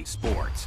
sports.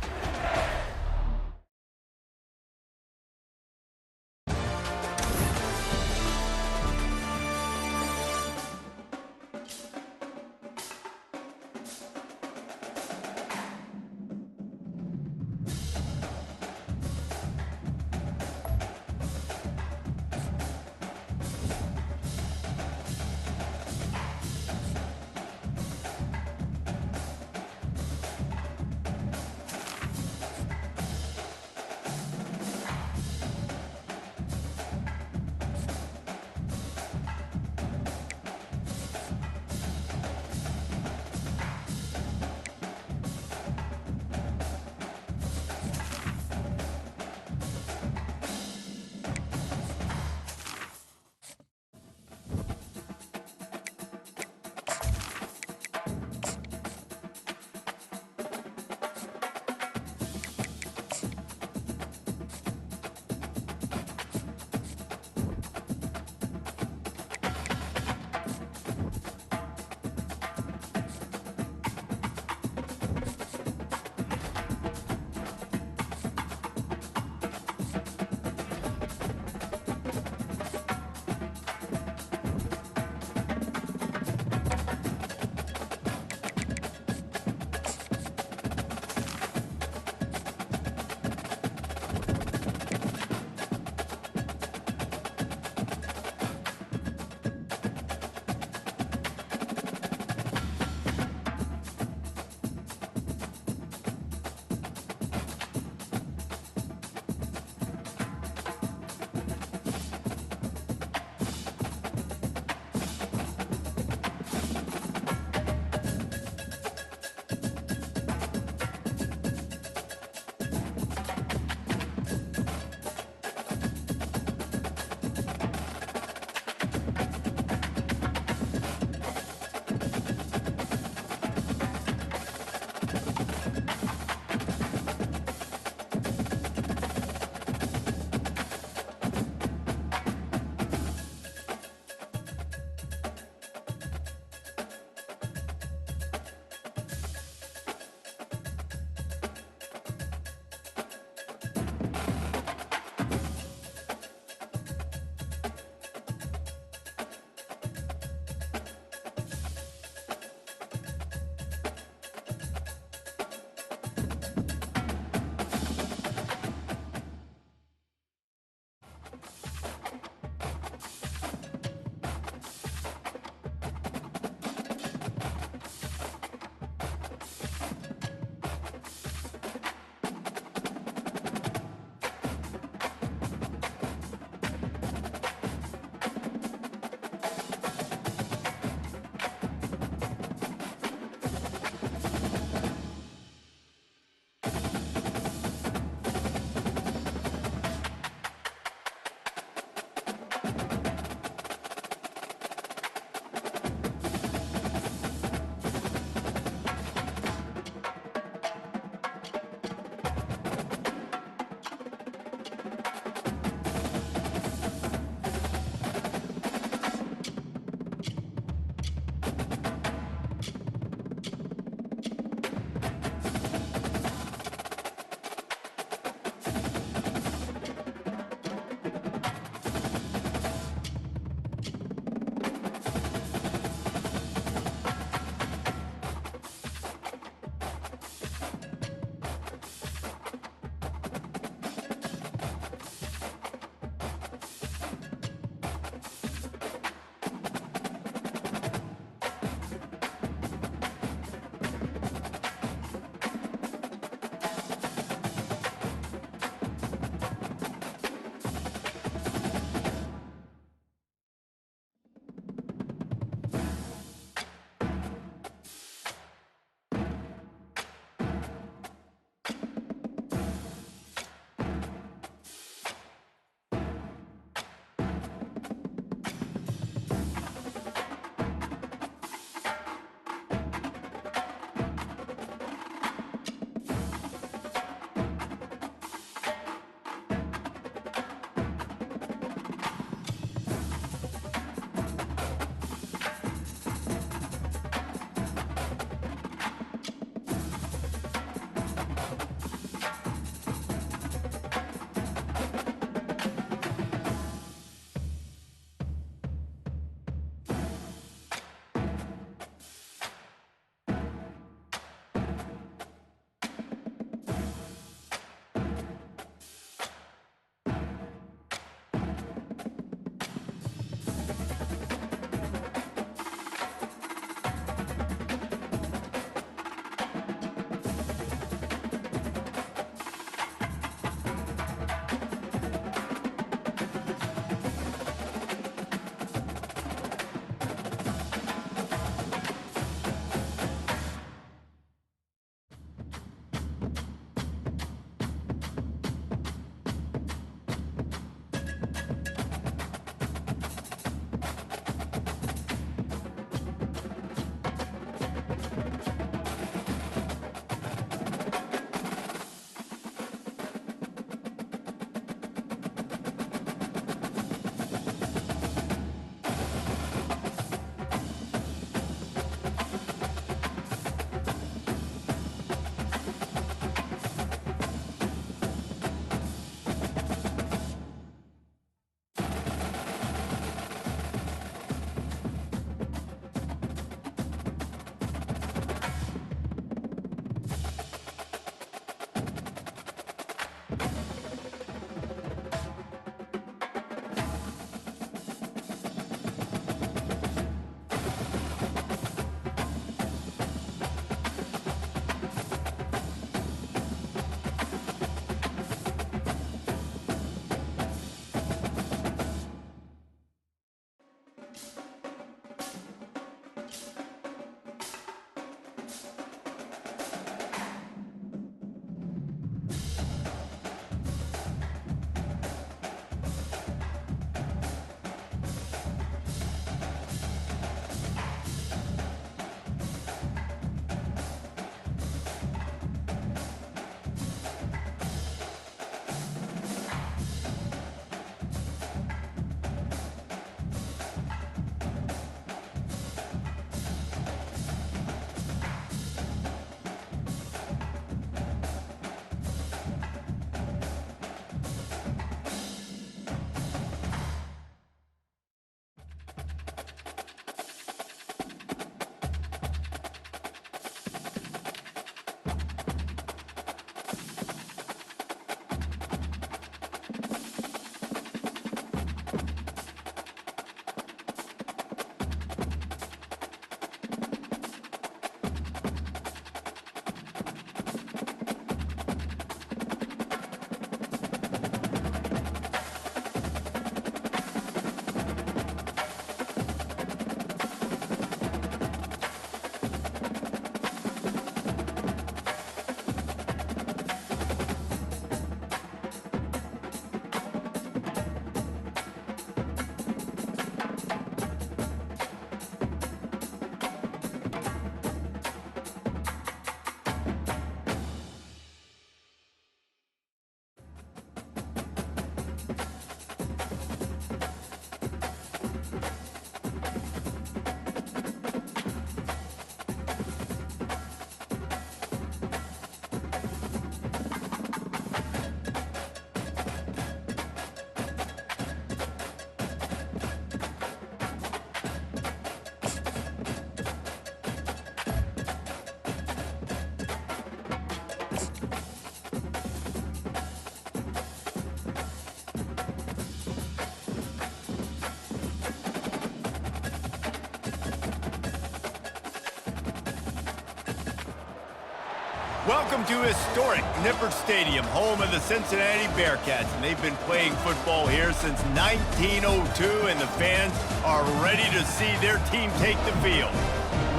Welcome to historic Nippert Stadium, home of the Cincinnati Bearcats. And they've been playing football here since 1902, and the fans are ready to see their team take the field.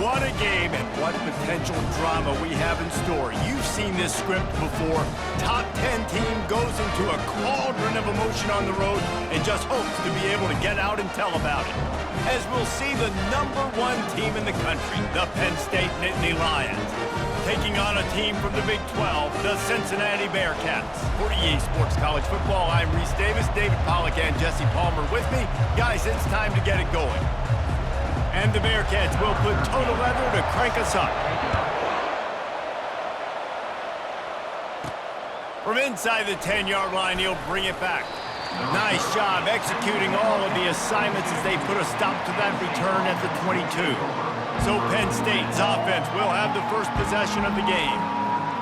What a game and what potential drama we have in store. You've seen this script before. Top 10 team goes into a cauldron of emotion on the road and just hopes to be able to get out and tell about it. As we'll see the #1 team in the country, the Penn State Nittany Lions, taking on a team from the Big 12, the Cincinnati Bearcats. For EA Sports College Football, I'm Reese Davis, David Pollack, and Jesse Palmer with me. Guys, it's time to get it going. And the Bearcats will put total leather to crank us up. From inside the 10-yard line, he'll bring it back. Nice job executing all of the assignments as they put a stop to that return at the 22. So Penn State's offense will have the first possession of the game.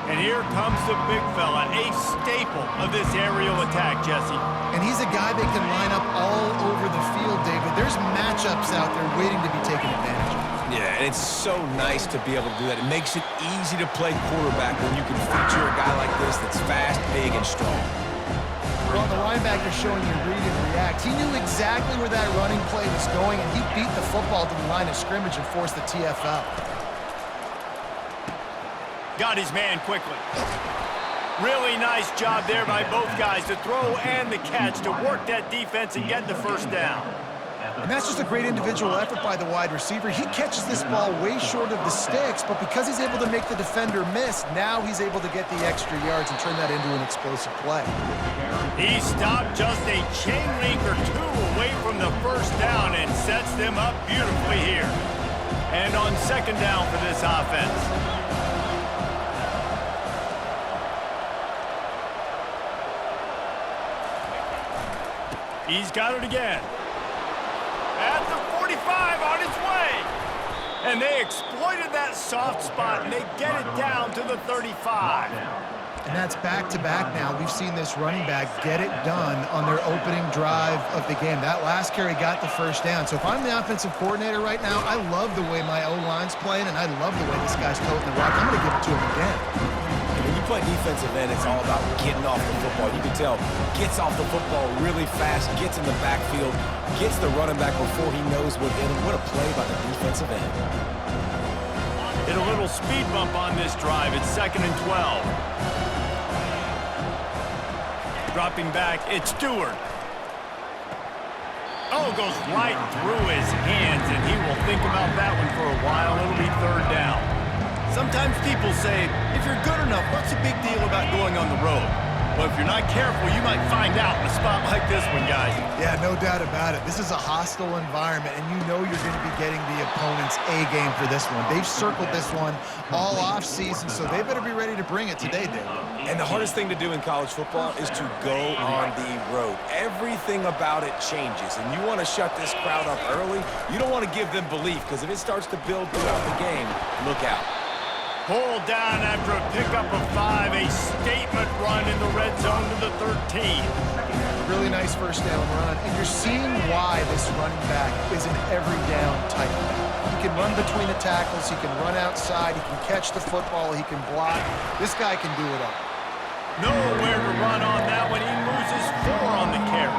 And here comes the big fella, a staple of this aerial attack, Jesse. And he's a guy that can line up all over the field, David. There's matchups out there waiting to be taken advantage of. Yeah, and it's so nice to be able to do that. It makes it easy to play quarterback when you can feature a guy like this that's fast, big, and strong. Well, the linebacker showing you read and react. He knew exactly where that running play was going, and he beat the football to the line of scrimmage and forced the TFL. Got his man quickly. Really nice job there by both guys, the throw and the catch, to work that defense and get the first down. And that's just a great individual effort by the wide receiver. He catches this ball way short of the sticks, but because he's able to make the defender miss, now he's able to get the extra yards and turn that into an explosive play. He stopped just a chain link or two away from the first down and sets them up beautifully here. And on second down for this offense. He's got it again. At the 45, on its way. And they exploited that soft spot, and they get it down to the 35. And that's back-to-back now. We've seen this running back get it done on their opening drive of the game. That last carry got the first down. So if I'm the offensive coordinator right now, I love the way my O-line's playing, and I love the way this guy's toting the rock. I'm going to give it to him again. When you play defensive end, it's all about getting off the football. You can tell, gets off the football really fast, gets in the backfield, gets the running back before he knows what hit him. What a play by the defensive end. Hit a little speed bump on this drive. It's 2nd and 12. Dropping back, it's Stewart. Oh, goes right through his hands, and he will think about that one for a while. It'll be 3rd down. Sometimes people say, if you're good enough, what's the big deal about going on the road? Well, if you're not careful, you might find out in a spot like this one, guys. Yeah, no doubt about it. This is a hostile environment, and you know you're going to be getting the opponent's A-game for this one. They've circled this one all off-season, so they better be ready to bring it today, David. And the hardest thing to do in college football is to go on the road. Everything about it changes, and you want to shut this crowd up early. You don't want to give them belief, because if it starts to build throughout the game, look out. Pulled down after a pickup of 5, a statement run in the red zone to the 13. Really nice first down run, and you're seeing why this running back is an every down type back. He can run between the tackles, he can run outside, he can catch the football, he can block. This guy can do it all. Nowhere to run on that one. He loses 4 on the carry.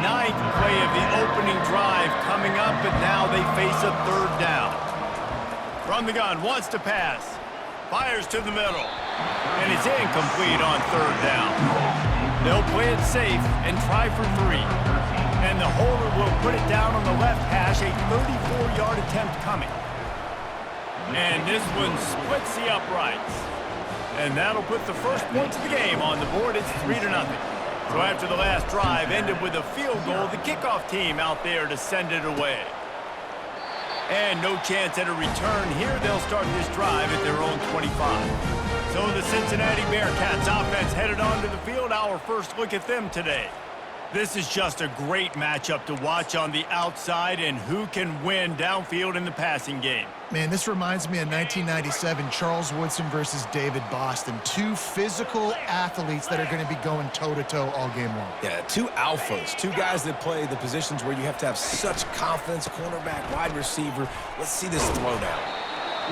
9th play of the opening drive coming up, and now they face a 3rd down. From the gun, wants to pass. Fires to the middle. And it's incomplete on 3rd down. They'll play it safe and try for 3. And the holder will put it down on the left hash, a 34-yard attempt coming. And this one splits the uprights. And that'll put the first points of the game on the board. It's 3-0. So after the last drive ended with a field goal, the kickoff team out there to send it away. And no chance at a return here. They'll start this drive at their own 25. So the Cincinnati Bearcats offense headed onto the field. Our first look at them today. This is just a great matchup to watch on the outside, and who can win downfield in the passing game. Man, this reminds me of 1997, Charles Woodson versus David Boston. 2 physical athletes that are going to be going toe-to-toe all game long. Yeah, 2 alphas, 2 guys that play the positions where you have to have such confidence, cornerback, wide receiver. Let's see this throwdown.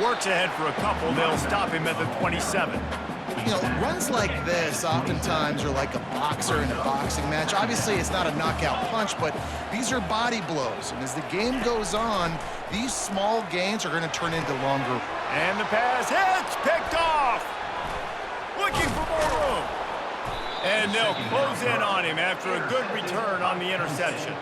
Works ahead for a couple. They'll stop him at the 27. You know, runs like this oftentimes are like a boxer in a boxing match. Obviously, it's not a knockout punch, but these are body blows. And as the game goes on, these small gains are going to turn into longer. And the pass hits, picked off. Looking for more room. And they'll close in on him after a good return on the interception.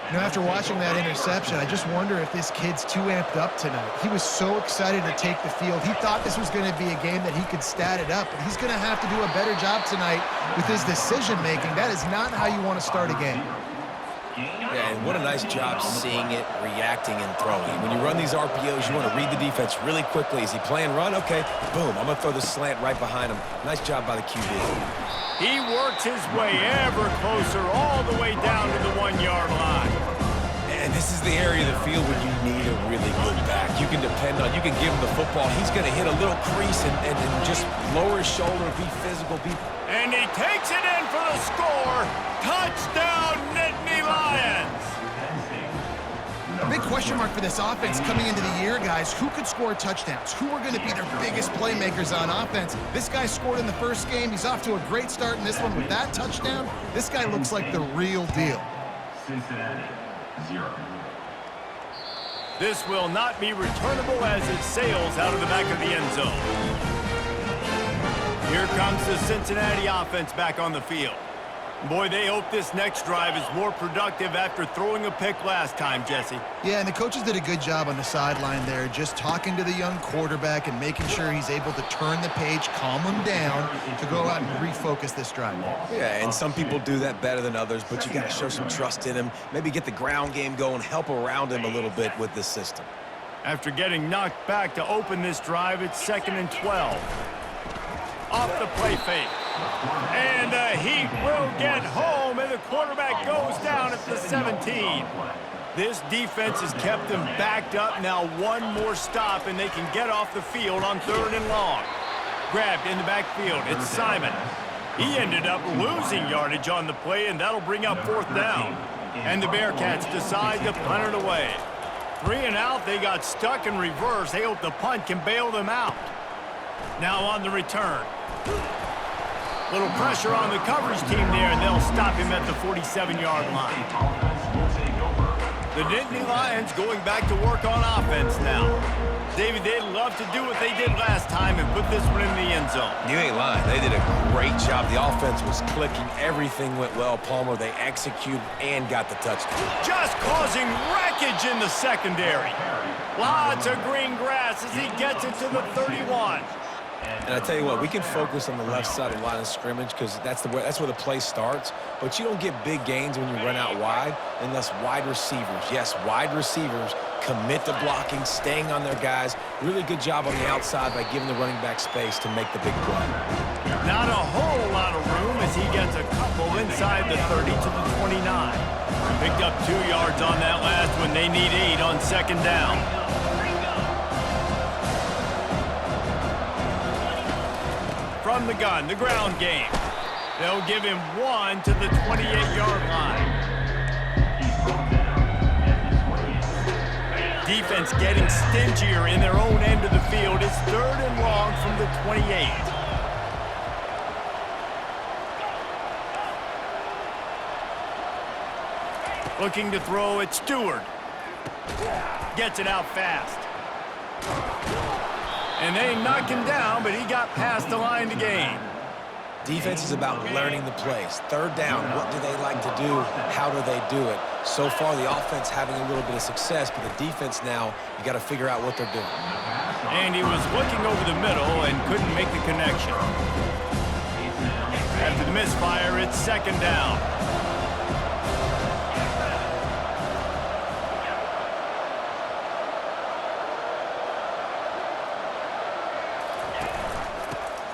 You know, after watching that interception, I just wonder if this kid's too amped up tonight. He was so excited to take the field. He thought this was going to be a game that he could stat it up, but he's going to have to do a better job tonight with his decision-making. That is not how you want to start a game. Yeah, and what a nice job seeing it, reacting, and throwing. When you run these RPOs, you want to read the defense really quickly. Is he playing run? Okay, boom, I'm going to throw the slant right behind him. Nice job by the QB. He works his way ever closer all the way down to the 1-yard line. And this is the area of the field where you need a really good back. You can depend on, you can give him the football. He's going to hit a little crease and just lower his shoulder, be physical. And he takes it in for the score. Touchdown, Nittany Lions. A big question mark for this offense coming into the year, guys. Who could score touchdowns? Who are going to be their biggest playmakers on offense? This guy scored in the first game. He's off to a great start in this one with that touchdown. This guy looks like the real deal. Cincinnati, 0. This will not be returnable as it sails out of the back of the end zone. Here comes the Cincinnati offense back on the field. Boy, they hope this next drive is more productive after throwing a pick last time, Jesse. Yeah, and the coaches did a good job on the sideline there, just talking to the young quarterback and making sure he's able to turn the page, calm him down to go out and refocus this drive. Yeah, and some people do that better than others, but you got to show some trust in him, maybe get the ground game going, help around him a little bit with this system. After getting knocked back to open this drive, it's 2nd and 12. Off the play fake. And he will get home, and the quarterback goes down at the 17. This defense has kept them backed up. Now one more stop, and they can get off the field on 3rd and long. Grabbed in the backfield. It's Simon. He ended up losing yardage on the play, and that'll bring up 4th down. And the Bearcats decide to punt it away. 3 and out, they got stuck in reverse. They hope the punt can bail them out. Now on the return. Little pressure on the coverage team there, and they'll stop him at the 47-yard line. The Nittany Lions going back to work on offense now. David, they'd love to do what they did last time and put this one in the end zone. You ain't lying. They did a great job. The offense was clicking. Everything went well. Palmer, they executed and got the touchdown. Just causing wreckage in the secondary. Lots of green grass as he gets it to the 31. And I tell you what, we can focus on the left side of the line of scrimmage because that's where the play starts. But you don't get big gains when you run out wide unless wide receivers, yes, wide receivers commit to blocking, staying on their guys. Really good job on the outside by giving the running back space to make the big play. Not a whole lot of room as he gets a couple inside the 30 to the 29. Picked up 2 yards on that last one. They need 8 on 2nd down. From the gun, the ground game. They'll give him 1 to the 28-yard line. Defense getting stingier in their own end of the field. It's 3rd and long from the 28. Looking to throw at Stewart. Gets it out fast. And they knock him down, but he got past the line to gain. Defense is about learning the plays. 3rd down, what do they like to do? How do they do it? So far, the offense having a little bit of success, but the defense now, you got to figure out what they're doing. And he was looking over the middle and couldn't make the connection. After the misfire, it's 2nd down.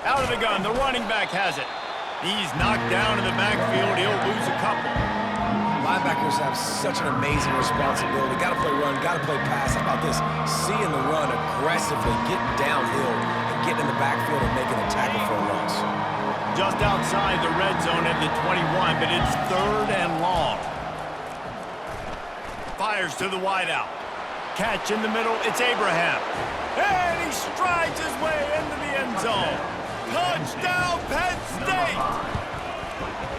Out of the gun, the running back has it. He's knocked down in the backfield. He'll lose a couple. Linebackers have such an amazing responsibility. Got to play run, got to play pass. How about this? Seeing the run aggressively, getting downhill, and getting in the backfield and making a tackle for a loss. Just outside the red zone at the 21, but it's 3rd and long. Fires to the wideout. Catch in the middle, it's Abraham. And he strides his way into the end zone. Touchdown, Penn State!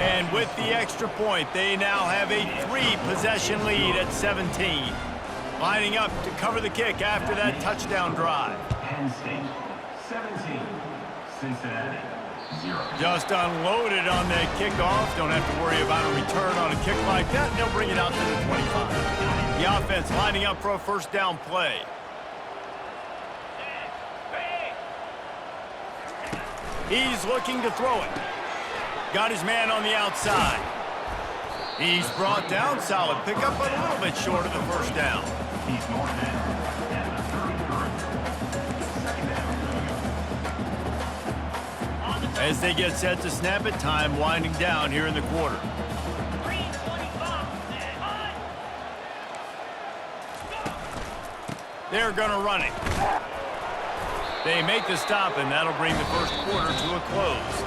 And with the extra point, they now have a 3-possession lead at 17. Lining up to cover the kick after that touchdown drive. Penn State 17, Cincinnati 0. Just unloaded on that kickoff. Don't have to worry about a return on a kick like that. They'll bring it out to the 25. The offense lining up for a first down play. He's looking to throw it. Got his man on the outside. He's brought down. Solid pickup, but a little bit short of the first down. He's more than at the 33rd. Second down. As they get set to snap it, time winding down here in the quarter. They're going to run it. They make the stop, and that'll bring the first quarter to a close.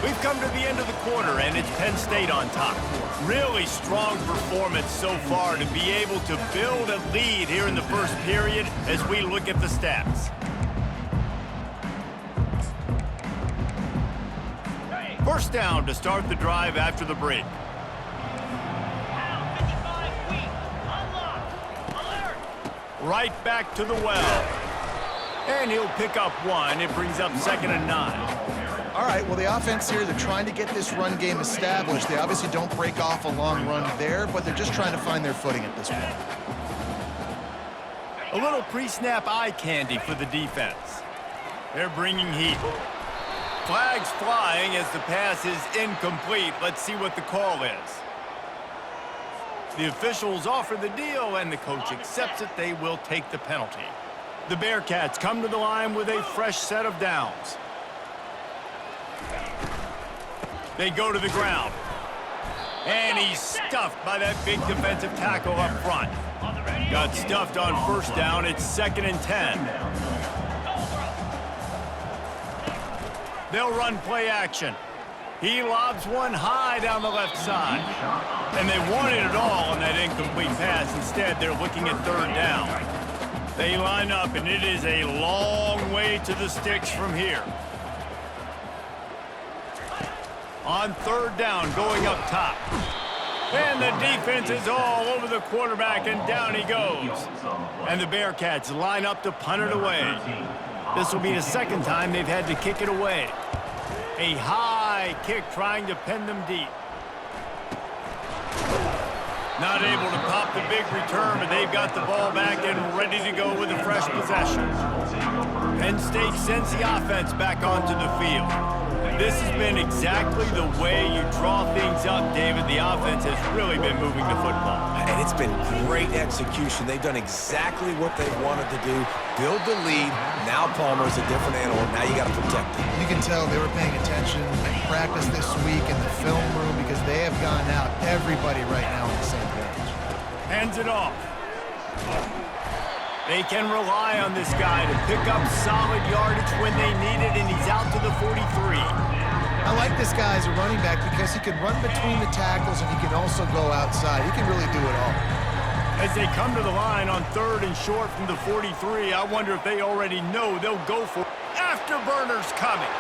We've come to the end of the quarter, and it's Penn State on top. Really strong performance so far to be able to build a lead here in the first period as we look at the stats. First down to start the drive after the break. Right back to the well. And he'll pick up one. It brings up 2nd and 9. All right, well, the offense here, they're trying to get this run game established. They obviously don't break off a long run there, but they're just trying to find their footing at this point. A little pre-snap eye candy for the defense. They're bringing heat. Flags flying as the pass is incomplete. Let's see what the call is. The officials offer the deal, and the coach accepts it. They will take the penalty. The Bearcats come to the line with a fresh set of downs. They go to the ground. And he's stuffed by that big defensive tackle up front. Got stuffed on first down. It's 2nd and 10. They'll run play action. He lobs one high down the left side. And they wanted it all on that incomplete pass. Instead, they're looking at 3rd down. They line up, and it is a long way to the sticks from here. On 3rd down, going up top. And the defense is all over the quarterback, and down he goes. And the Bearcats line up to punt it away. This will be the 2nd time they've had to kick it away. A high kick trying to pin them deep. Not able to pop the big return, but they've got the ball back and ready to go with a fresh possession. Penn State sends the offense back onto the field. This has been exactly the way you draw things up, David. The offense has really been moving the football. And it's been great execution. They've done exactly what they wanted to do. Build the lead. Now Palmer's a different animal. Now you got to protect him. You can tell they were paying attention in practice this week in the film room because they have gone out, everybody right now on the same page. Hands it off. They can rely on this guy to pick up solid yardage when they need it, and he's out to the 43. I like this guy as a running back because he can run between the tackles and he can also go outside. He can really do it all. As they come to the line on 3rd and short from the 43, I wonder if they already know they'll go for it. Afterburner's coming.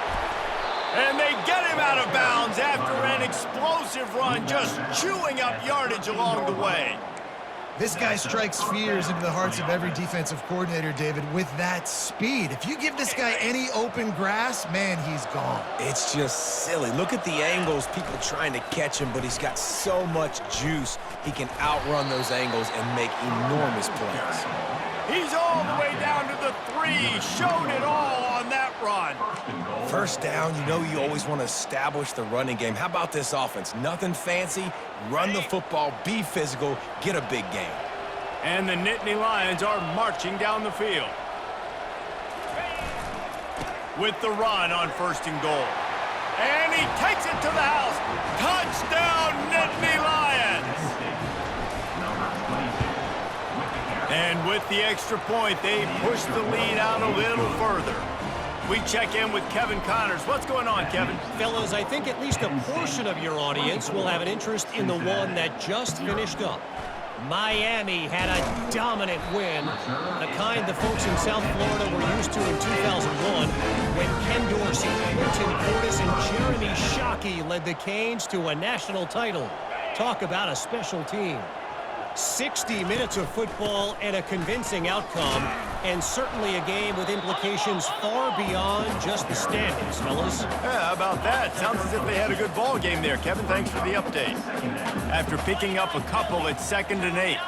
And they get him out of bounds after an explosive run, just chewing up yardage along the way. This guy strikes fears into the hearts of every defensive coordinator, David, with that speed. If you give this guy any open grass, man, he's gone. It's just silly. Look at the angles, people trying to catch him, but he's got so much juice. He can outrun those angles and make enormous plays. He's all the way down to the 3. Showed it all on that run. First down, you know you always want to establish the running game. How about this offense? Nothing fancy. Run the football, be physical, get a big game. And the Nittany Lions are marching down the field. With the run on 1st and goal. And he takes it to the house. Touchdown, Nittany Lions! And with the extra point, they push the lead out a little further. We check in with Kevin Connors. What's going on, Kevin? Fellas, I think at least a portion of your audience will have an interest in the one that just finished up. Miami had a dominant win, the kind the folks in South Florida were used to in 2001 when Ken Dorsey, Quentin Portis, and Jeremy Shockey led the Canes to a national title. Talk about a special team. 60 minutes of football and a convincing outcome, and certainly a game with implications far beyond just the standings, fellas. Yeah, how about that? Sounds as if they had a good ball game there. Kevin, thanks for the update. After picking up a couple, it's 2nd and 8.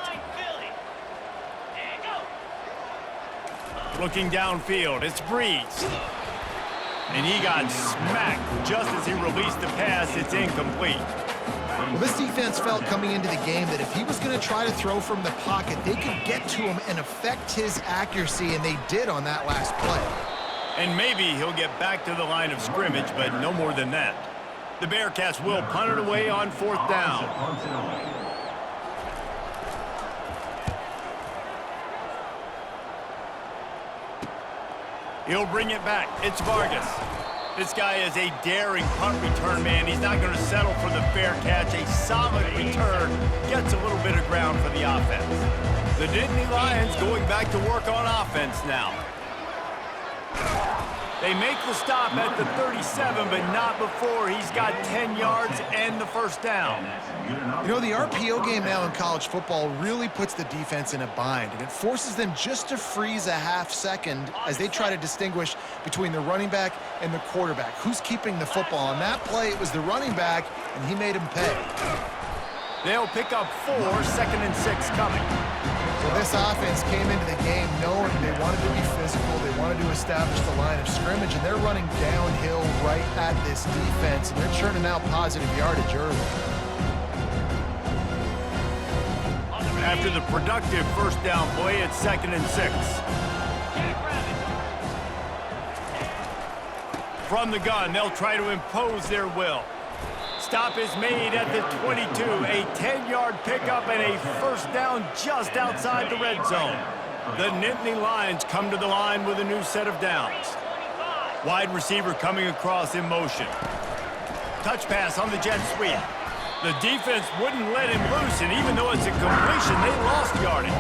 Looking downfield, it's Breeze. And he got smacked just as he released the pass. It's incomplete. Well, this defense felt coming into the game that if he was going to try to throw from the pocket, they could get to him and affect his accuracy, and they did on that last play. And maybe he'll get back to the line of scrimmage, but no more than that. The Bearcats will punt it away on 4th down. He'll bring it back. It's Vargas. This guy is a daring punt return man. He's not going to settle for the fair catch. A solid return gets a little bit of ground for the offense. The Nittany Lions going back to work on offense now. They make the stop at the 37, but not before he's got 10 yards and the 1st down. You know, the RPO game now in college football really puts the defense in a bind, and it forces them just to freeze a half second as they try to distinguish between the running back and the quarterback. Who's keeping the football? On that play, it was the running back, and he made him pay. They'll pick up 4, 2nd and 6 coming. So this offense came into the game knowing they wanted to be physical, they wanted to establish the line of scrimmage, and they're running downhill right at this defense, and they're churning out positive yardage early. After the productive 1st down play, it's 2nd and 6. From the gun, they'll try to impose their will. Stop is made at the 22. A 10-yard pickup and a 1st down just outside the red zone. The Nittany Lions come to the line with a new set of downs. Wide receiver coming across in motion. Touch pass on the jet sweep. The defense wouldn't let him loose, and even though it's a completion, they lost yardage.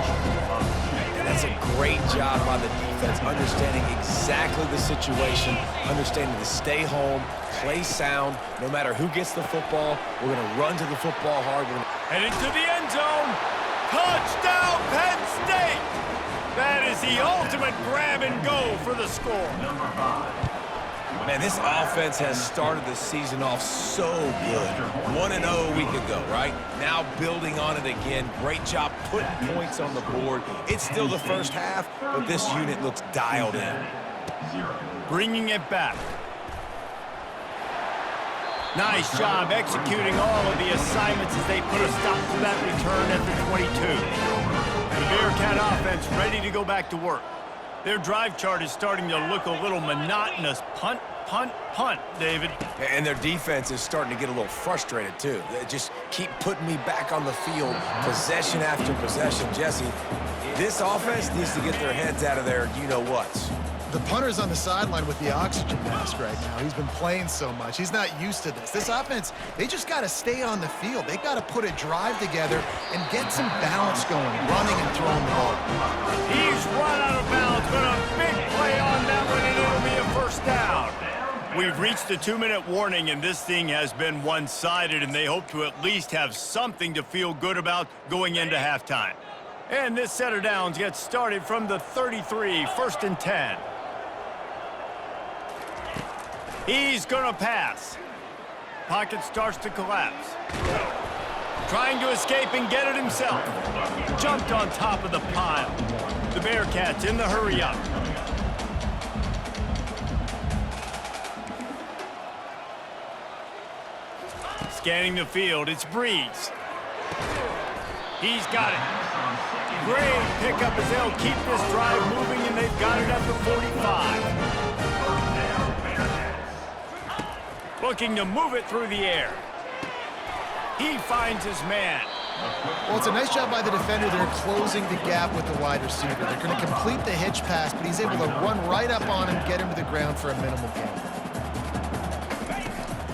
And that's a great job by the defense, understanding exactly the situation, understanding to stay home, play sound. No matter who gets the football, we're going to run to the football hard. Headed to the end zone. Touchdown, Penn State! That is the ultimate grab and go for the score. Man, this offense has started the season off so good. 1-0 a week ago, right? Now building on it again. Great job putting points on the board. It's still the 1st half, but this unit looks dialed in. Bringing it back. Nice job executing all of the assignments as they put a stop to that return at the 22. The Bearcat offense ready to go back to work. Their drive chart is starting to look a little monotonous. Punt, punt, punt, David. And their defense is starting to get a little frustrated, too. They just keep putting me back on the field, possession after possession. Jesse, this offense needs to get their heads out of their you-know-whats. The punter's on the sideline with the oxygen mask right now. He's been playing so much. He's not used to this. This offense, they just got to stay on the field. They got to put a drive together and get some balance going, running and throwing the ball. He's run out of bounds, but a big play on that one, and it'll be a 1st down. We've reached the 2-minute warning, and this thing has been one-sided, and they hope to at least have something to feel good about going into halftime. And this set of downs gets started from the 33, 1st and 10. He's going to pass. Pocket starts to collapse. Trying to escape and get it himself. Jumped on top of the pile. The Bearcats in the hurry-up. Scanning the field, it's Breeze. He's got it. Great pickup as they'll keep this drive moving, and they've got it at the 45. Looking to move it through the air. He finds his man. Well, it's a nice job by the defender. They're closing the gap with the wide receiver. They're going to complete the hitch pass, but he's able to run right up on him, get him to the ground for a minimal gain.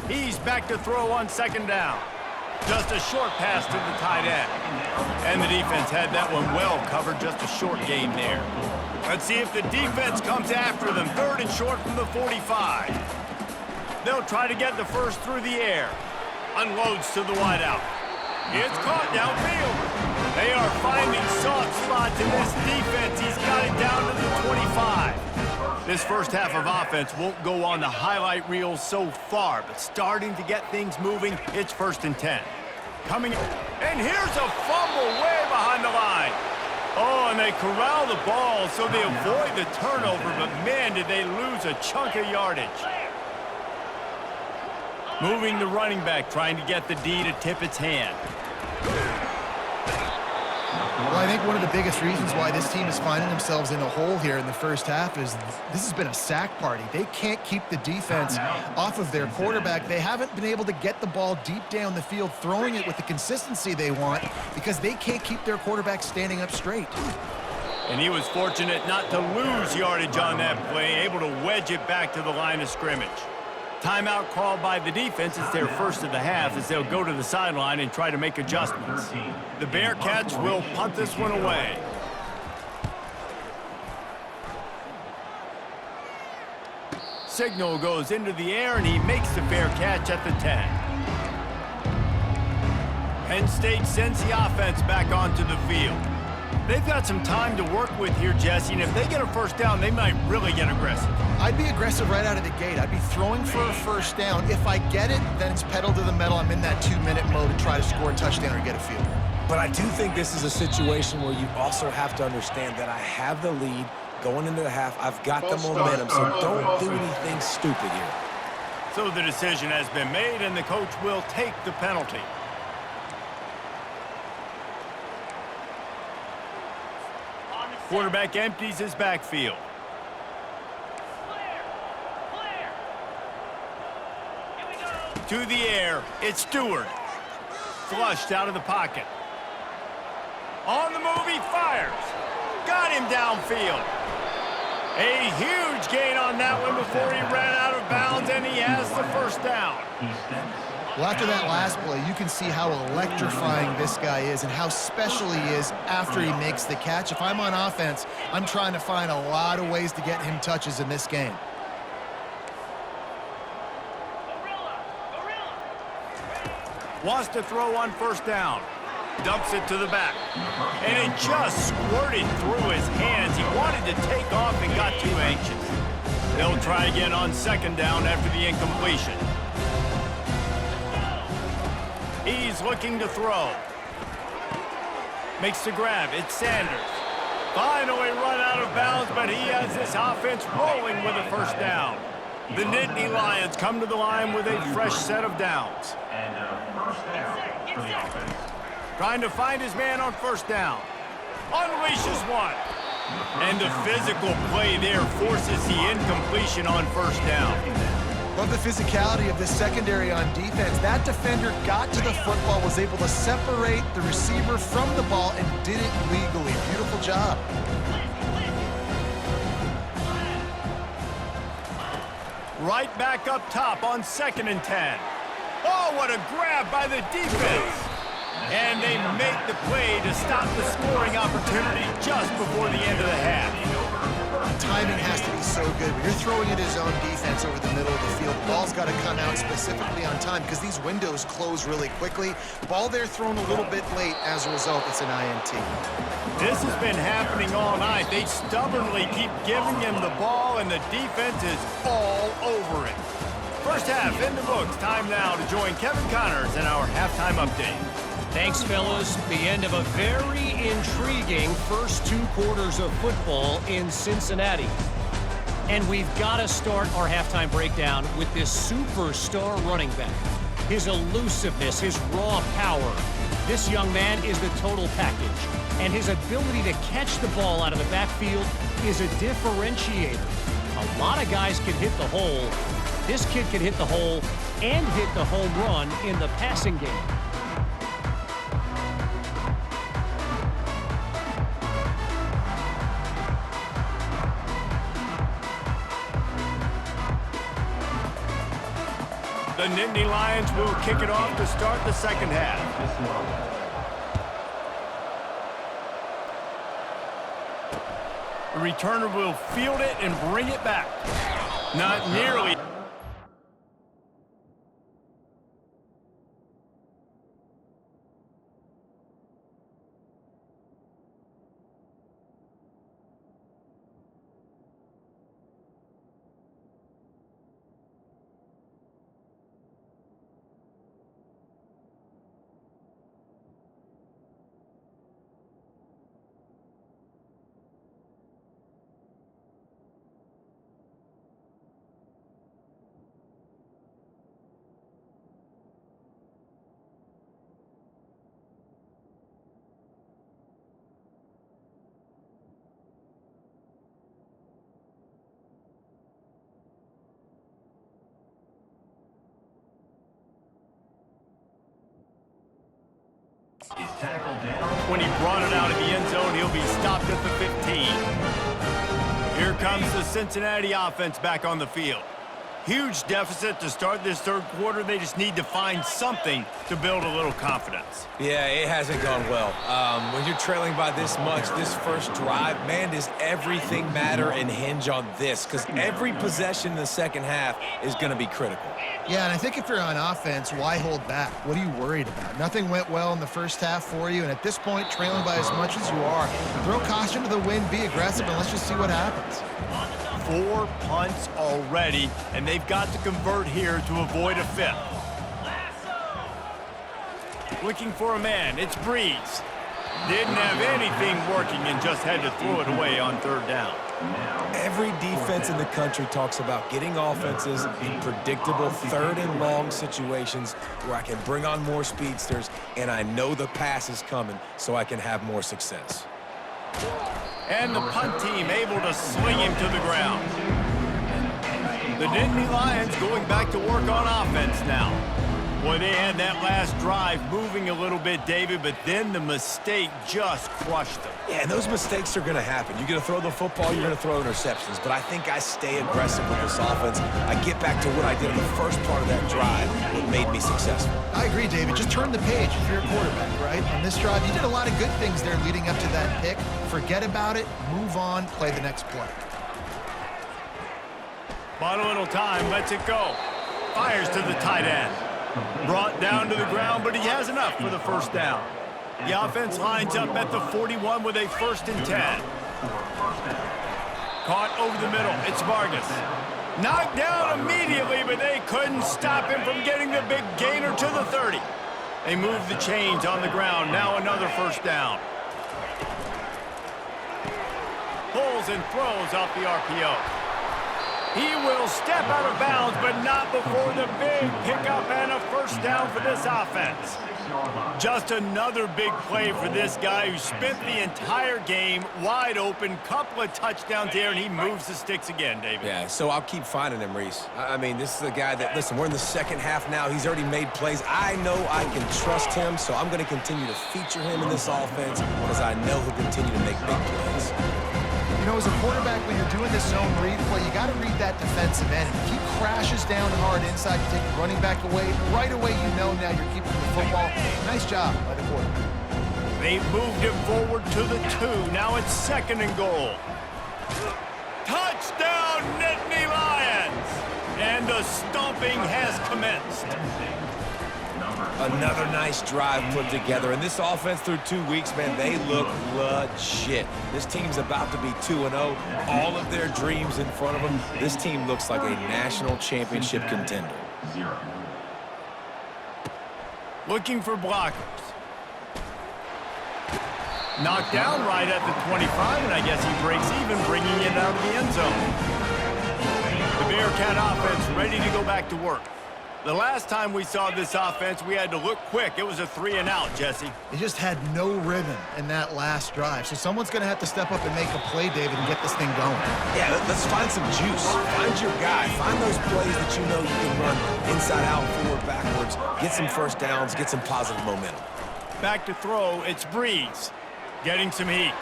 He's back to throw on 2nd down. Just a short pass to the tight end. And the defense had that one well covered, just a short gain there. Let's see if the defense comes after them. 3rd and short from the 45. They'll try to get the first through the air. Unloads to the wideout. It's caught downfield. They are finding soft spots in this defense. He's got it down to the 25. This first half of offense won't go on the highlight reel so far, but starting to get things moving, it's 1st and 10. Coming, and here's a fumble way behind the line. Oh, and they corral the ball so they avoid the turnover, but man, did they lose a chunk of yardage. Moving the running back, trying to get the D to tip its hand. Well, I think one of the biggest reasons why this team is finding themselves in a hole here in the first half is this has been a sack party. They can't keep the defense off of their quarterback. They haven't been able to get the ball deep down the field, throwing it with the consistency they want because they can't keep their quarterback standing up straight. And he was fortunate not to lose yardage on that play, able to wedge it back to the line of scrimmage. Timeout called by the defense. It's their first of the half as they'll go to the sideline and try to make adjustments. The Bearcats will punt this one away. Signal goes into the air, and he makes the fair catch at the 10. Penn State sends the offense back onto the field. They've got some time to work with here, Jesse, and if they get a first down, they might really get aggressive. I'd be aggressive right out of the gate. I'd be throwing for a first down. If I get it, then it's pedal to the metal. I'm in that 2-minute mode to try to score a touchdown or get a field goal. But I do think this is a situation where you also have to understand that I have the lead going into the half. I've got the momentum, so don't do anything stupid here. So the decision has been made, and the coach will take the penalty. Quarterback empties his backfield. To the air, it's Stewart. Flushed out of the pocket. On the move, he fires. Got him downfield. A huge gain on that one before he ran out of bounds, and he has the first down. Well, after that last play, you can see how electrifying this guy is and how special he is after he makes the catch. If I'm on offense, I'm trying to find a lot of ways to get him touches in this game. Wants to throw on first down. Dumps it to the back. And it just squirted through his hands. He wanted to take off and got too anxious. They'll try again on second down after the incompletion. He's looking to throw. Makes the grab. It's Sanders. Finally run out of bounds, but he has this offense rolling with a first down. The Nittany Lions come to the line with a fresh set of downs. And first down for the offense. Trying to find his man on first down. Unleashes one. And the physical play there forces the incompletion on first down. Love the physicality of this secondary on defense. That defender got to the football, was able to separate the receiver from the ball, and did it legally. Beautiful job. Right back up top on 2nd and 10. Oh, what a grab by the defense. And they make the play to stop the scoring opportunity just before the end of the half. Timing has to be so good. When you're throwing it his own defense over the middle of the field, the ball's got to come out specifically on time because these windows close really quickly. Ball there thrown a little bit late. As a result, it's an INT. This has been happening all night. They stubbornly keep giving him the ball, and the defense is all over it. First half in the books. Time now to join Kevin Connors in our halftime update. Thanks, fellas. The end of a very intriguing first 2 quarters of football in Cincinnati. And we've got to start our halftime breakdown with this superstar running back. His elusiveness, his raw power. This young man is the total package. And his ability to catch the ball out of the backfield is a differentiator. A lot of guys can hit the hole. This kid can hit the hole and hit the home run in the passing game. The Nittany Lions will kick it off to start the second half. The returner will field it and bring it back. Not nearly. When he brought it out of the end zone, he'll be stopped at the 15. Here comes the Cincinnati offense back on the field. Huge deficit to start this third quarter. They just need to find something to build a little confidence. Yeah, it hasn't gone well. When you're trailing by this much, this first drive, man, does everything matter and hinge on this? Because every possession in the second half is going to be critical. Yeah, and I think if you're on offense, why hold back? What are you worried about? Nothing went well in the first half for you, and at this point, trailing by as much as you are, throw caution to the wind, be aggressive, and let's just see what happens. 4 punts already, and they've got to convert here to avoid a fifth. Looking for a man, it's Breeze. Didn't have anything working and just had to throw it away on third down. Every defense in the country talks about getting offenses in predictable third and long situations where I can bring on more speedsters and I know the pass is coming so I can have more success. And the punt team able to sling him to the ground. The Nittany Lions going back to work on offense now. Boy, they had that last drive moving a little bit, David, but then the mistake just crushed them. Yeah, and those mistakes are going to happen. You're going to throw the football, you're going to throw interceptions. But I think I stay aggressive with this offense. I get back to what I did in the first part of that drive that made me successful. I agree, David. Just turn the page if you're a quarterback, right? On this drive, you did a lot of good things there leading up to that pick. Forget about it, move on, play the next play. Bought a little time, lets it go. Fires to the tight end. Brought down to the ground, but he has enough for the first down. The offense lines up at the 41 with a 1st and 10. Caught over the middle. It's Vargas. Knocked down immediately, but they couldn't stop him from getting the big gainer to the 30. They move the chains on the ground. Now another 1st down. Pulls and throws off the RPO. He will step out of bounds, but not before the big pickup and a 1st down for this offense. Just another big play for this guy who spent the entire game wide open. Couple of touchdowns there, and he moves the sticks again, David. Yeah, so I'll keep finding him, Reese. I mean, this is the guy that, listen, we're in the second half now. He's already made plays. I know I can trust him, so I'm going to continue to feature him in this offense because I know he'll continue to make big plays. You know, as a quarterback, when you're doing this zone read play, you got to read that defensive end. If he crashes down hard inside, you take the running back away. Right away, you know now you're keeping the football. Nice job by the quarterback. They've moved him forward to the 2. Now it's 2nd and goal. Touchdown, Nittany Lions! And the stomping has commenced. Another nice drive put together. And this offense through 2 weeks, man, they look legit. This team's about to be 2-0. All of their dreams in front of them. This team looks like a national championship contender. Looking for blockers. Knocked down right at the 25, and I guess he breaks even, bringing it out of the end zone. The Bearcat offense ready to go back to work. The last time we saw this offense, we had to look quick. It was a 3-and-out, Jesse. They just had no rhythm in that last drive. So someone's going to have to step up and make a play, David, and get this thing going. Yeah, let's find some juice. Find your guy. Find those plays that you know you can run inside out, forward, backwards. Get some 1st downs. Get some positive momentum. Back to throw. It's Breeze. Getting some heat.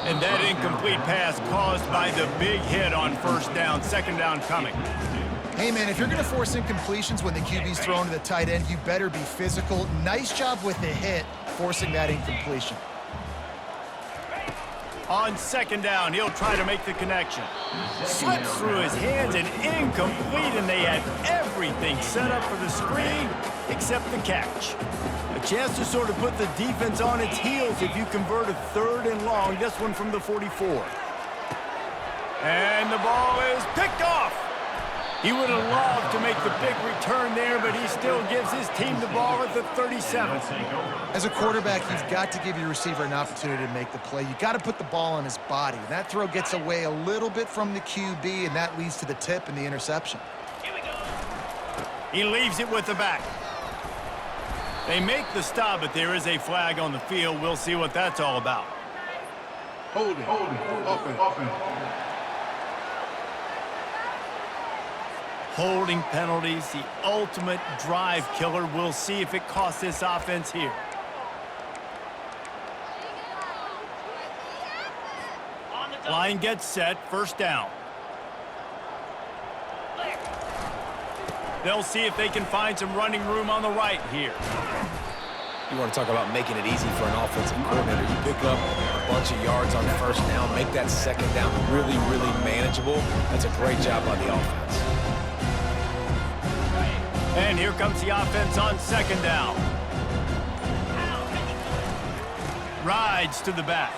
And that incomplete pass caused by the big hit on 1st down. 2nd down coming. Hey, man, if you're going to force incompletions when the QB's thrown to the tight end, you better be physical. Nice job with the hit, forcing that incompletion. On second down, he'll try to make the connection. Slips through his hands and incomplete, and they had everything set up for the screen except the catch. A chance to sort of put the defense on its heels if you convert a 3rd and long. This one from the 44. And the ball is picked off. He would have loved to make the big return there, but he still gives his team the ball at the 37. As a quarterback, you've got to give your receiver an opportunity to make the play. You've got to put the ball on his body. And that throw gets away a little bit from the QB, and that leads to the tip and the interception. He leaves it with the back. They make the stop, but there is a flag on the field. We'll see what that's all about. Hold it. Offense. Holding penalties, the ultimate drive killer. We'll see if it costs this offense here. Line gets set, first down. They'll see if they can find some running room on the right here. You want to talk about making it easy for an offensive coordinator. You pick up a bunch of yards on first down, make that second down really, really manageable. That's a great job by the offense. And here comes the offense on second down. Rides to the back.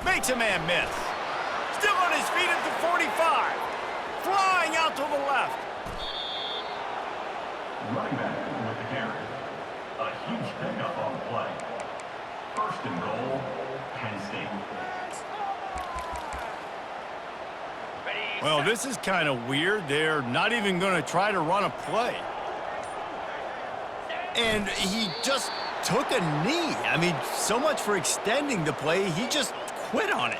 Makes a man miss. Still on his feet at the 45. Flying out to the left. Running back with the carry. A huge pickup on the play. 1st and goal, Penn State. Well, this is kind of weird. They're not even going to try to run a play. And he just took a knee. I mean, so much for extending the play. He just quit on it.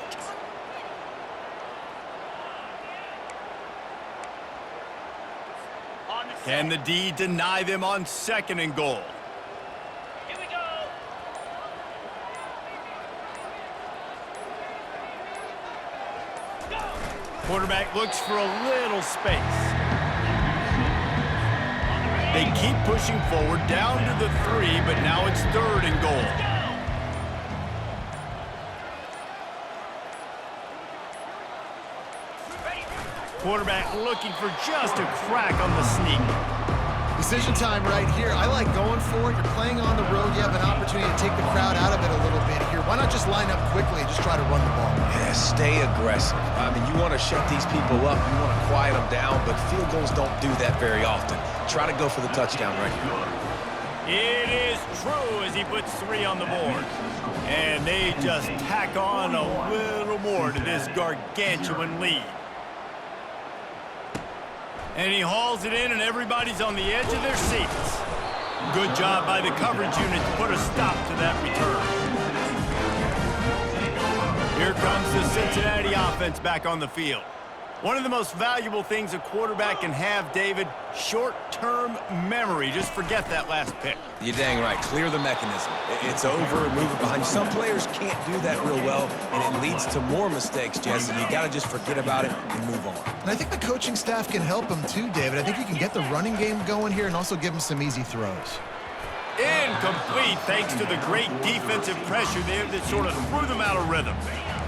Can the D deny them on 2nd and goal? Here we go. Quarterback looks for a little space. They keep pushing forward, down to the 3, but now it's 3rd and goal. Quarterback looking for just a crack on the sneak. Decision time right here. I like going for it. You're playing on the road. You have an opportunity to take the crowd out of it a little bit here. Why not just line up quickly and just try to run the ball? Yeah, stay aggressive. I mean, you want to shut these people up. You want to quiet them down, but field goals don't do that very often. Try to go for the touchdown right here. It is true as he puts 3 on the board. And they just tack on a little more to this gargantuan lead. And he hauls it in, and everybody's on the edge of their seats. Good job by the coverage unit to put a stop to that return. Here comes the Cincinnati offense back on the field. One of the most valuable things a quarterback can have, David, short-term memory. Just forget that last pick. You're dang right. Clear the mechanism. It's over, move it behind. Some players can't do that real well, and it leads to more mistakes, Jesse. You got to just forget about it and move on. And I think the coaching staff can help him too, David. I think you can get the running game going here and also give him some easy throws. Incomplete thanks to the great defensive pressure there that sort of threw them out of rhythm.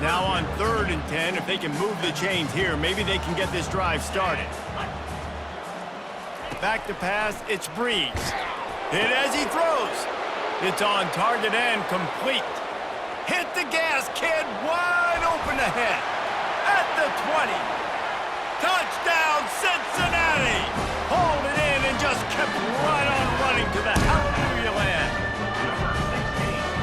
Now on 3rd and 10, if they can move the chains here, maybe they can get this drive started. Back to pass, it's Breeze. Hit as he throws. It's on target and complete. Hit the gas, kid, wide open ahead. At the 20. Touchdown, Cincinnati! Hauled it in and just kept right on running to the hallelujah land.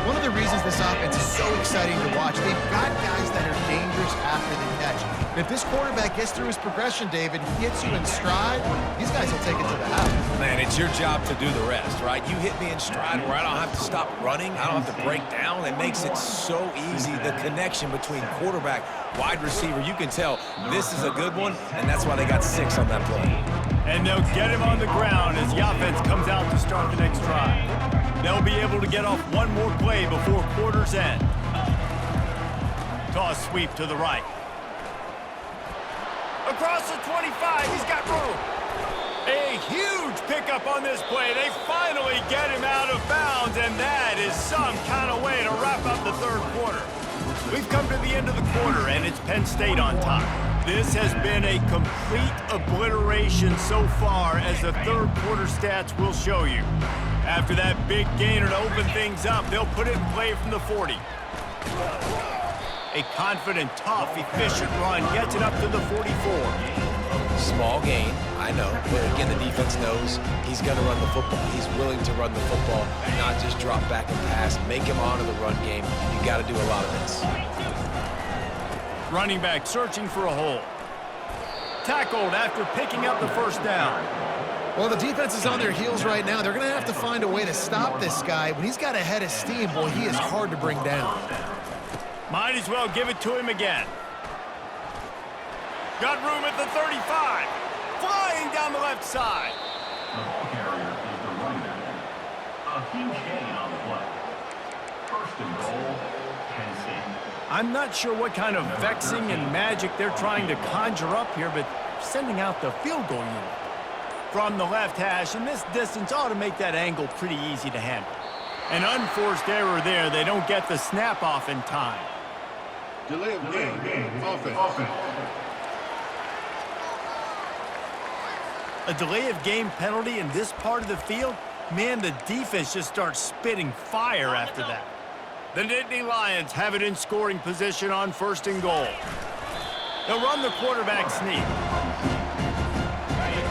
One of the reasons this offense is so exciting to watch, they've got guys that are dangerous after the catch. And if this quarterback gets through his progression, David, he hits you in stride, these guys will take it to the house. Man, it's your job to do the rest, right? You hit me in stride where I don't have to stop running. I don't have to break down. It makes it so easy, the connection between quarterback, wide receiver. You can tell this is a good one, and that's why they got 6 on that play. And they'll get him on the ground as the offense comes out to start the next drive. They'll be able to get off one more play before quarter's end. Toss sweep to the right. A across the 25. He's got room. A huge pickup on this play. They finally get him out of bounds, and that is some kind of way to wrap up the third quarter. We've come to the end of the quarter, and it's Penn State on top. This has been a complete obliteration so far, as the third quarter stats will show you. After that big gainer to open things up, they'll put it in play from the 40. A confident, tough, efficient run gets it up to the 44. Small gain, I know, but again, the defense knows he's going to run the football. He's willing to run the football, not just drop back and pass, make him honor the run game. You got to do a lot of this. Running back searching for a hole. Tackled after picking up the first down. Well, the defense is on their heels right now. They're going to have to find a way to stop this guy. When he's got a head of steam, boy, he is hard to bring down. Might as well give it to him again. Got room at the 35. Flying down the left side. The ball carrier is the running back. A huge gain on the play. First and goal, Penn State. I'm not sure what kind of vexing and magic they're trying to conjure up here, but sending out the field goal unit. From the left hash, and this distance ought to make that angle pretty easy to handle. An unforced error there. They don't get the snap off in time. Delay of game. Offense. A delay of game penalty in this part of the field? Man, the defense just starts spitting fire after that. The Nittany Lions have it in scoring position on first and goal. They'll run the quarterback sneak.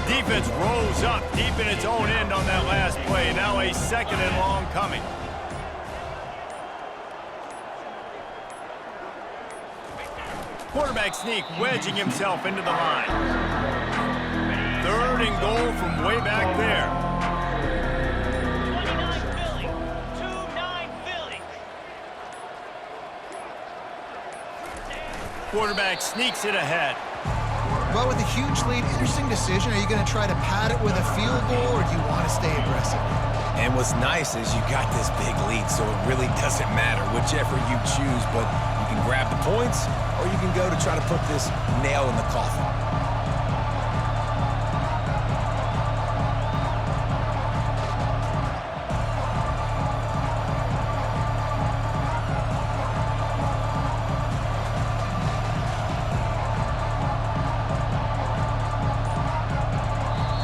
Defense rolls up deep in its own end on that last play. Now a second and long coming. Quarterback sneak wedging himself into the line. Third and goal from way back there. 29 Philly. Quarterback sneaks it ahead. Well, with a huge lead, interesting decision. Are you going to try to pad it with a field goal, or do you want to stay aggressive? And what's nice is you got this big lead, so it really doesn't matter whichever you choose, but you can grab the points, or you can go to try to put this nail in the coffin.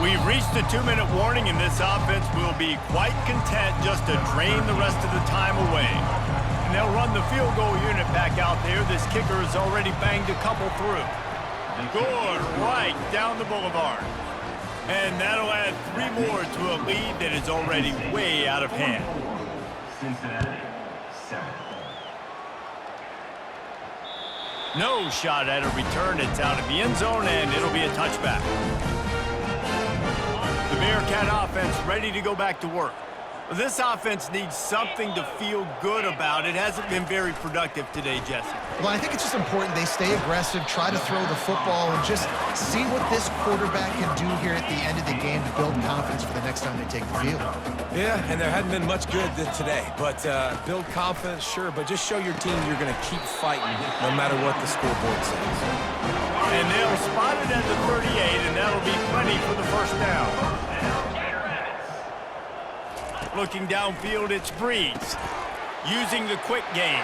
We've reached the 2-minute warning, and this offense will be quite content just to drain the rest of the time away. And they'll run the field goal unit back out there. This kicker has already banged a couple through. Good, right down the boulevard. And that'll add 3 more to a lead that is already way out of hand. Cincinnati, 7. No shot at a return. It's out of the end zone, and it'll be a touchback. The Bearcat offense ready to go back to work. This offense needs something to feel good about. It hasn't been very productive today, Jesse. Well, I think it's just important they stay aggressive, try to throw the football, and just see what this quarterback can do here at the end of the game to build confidence for the next time they take the field. Yeah, and there hadn't been much good today, but build confidence, sure, but just show your team you're going to keep fighting no matter what the scoreboard says. And they'll spot it at the 38, and that'll be plenty for the first down. Looking downfield, it's Breeze, using the quick game.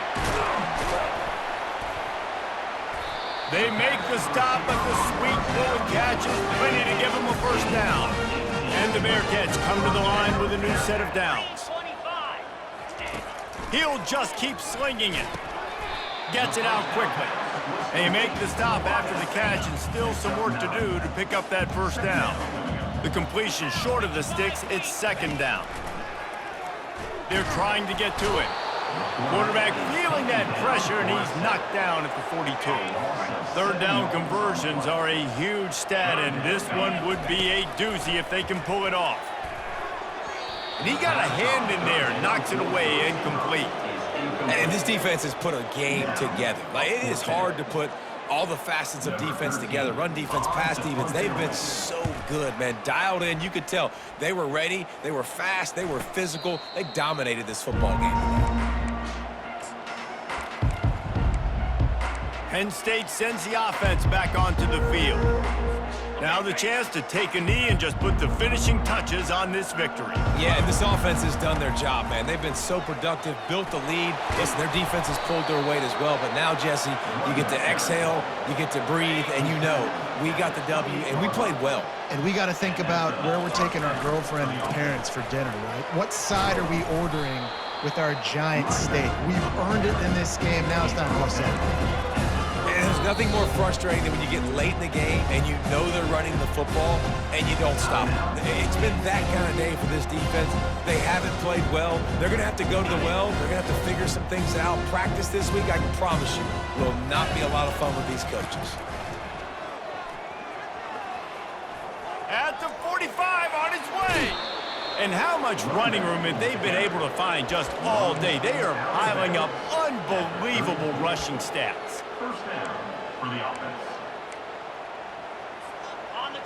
They make the stop, but the sweet bullet catch is plenty to give them a first down. And the Bearcats come to the line with a new set of downs. He'll just keep slinging it. Gets it out quickly. They make the stop after the catch, and still some work to do to pick up that first down. The completion short of the sticks, it's second down. They're trying to get to it. Quarterback feeling that pressure, and he's knocked down at the 42. Third down conversions are a huge stat, and this one would be a doozy if they can pull it off. And he got a hand in there, knocks it away, incomplete. And this defense has put a game together. Like, it is hard to put all the facets of defense together. Run defense, pass defense. They've been so good, man. Dialed in. You could tell they were ready. They were fast. They were physical. They dominated this football game. Penn State sends the offense back onto the field. Now the chance to take a knee and just put the finishing touches on this victory. Yeah, and this offense has done their job, man. They've been so productive, built the lead. Listen, their defense has pulled their weight as well. But now, Jesse, you get to exhale, you get to breathe, and you know we got the W, and we played well. And we got to think about where we're taking our girlfriend and parents for dinner, right? What side are we ordering with our giant steak? We've earned it in this game. Now it's time to go celebrate. And there's nothing more frustrating than when you get late in the game and you know they're running the football and you don't stop them. It's been that kind of day for this defense. They haven't played well. They're going to have to go to the well. They're going to have to figure some things out. Practice this week, I can promise you, will not be a lot of fun with these coaches. At the 45 on his way. And how much running room have they been able to find just all day? They are piling up unbelievable rushing stats. First down for the offense.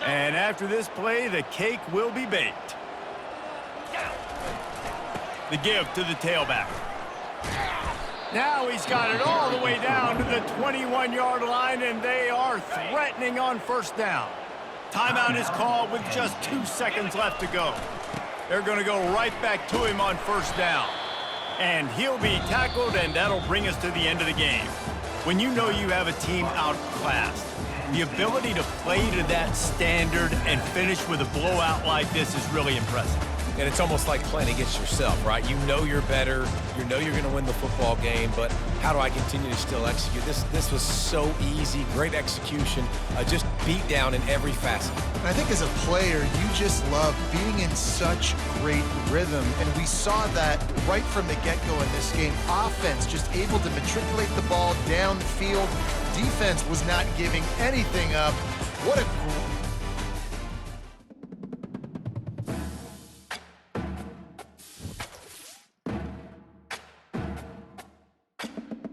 And after this play, the cake will be baked. The give to the tailback. Now he's got it all the way down to the 21-yard line, and they are threatening on first down. Timeout is called with just 2 seconds left to go. They're going to go right back to him on first down. And he'll be tackled, and that'll bring us to the end of the game. When you know you have a team outclassed, the ability to play to that standard and finish with a blowout like this is really impressive. And it's almost like playing against yourself, right? You know you're better. You know you're going to win the football game, but how do I continue to still execute? This was so easy, great execution, just beat down in every facet. And I think as a player, you just love being in such great rhythm, and we saw that right from the get-go in this game. Offense just able to matriculate the ball down the field. Defense was not giving anything up. What a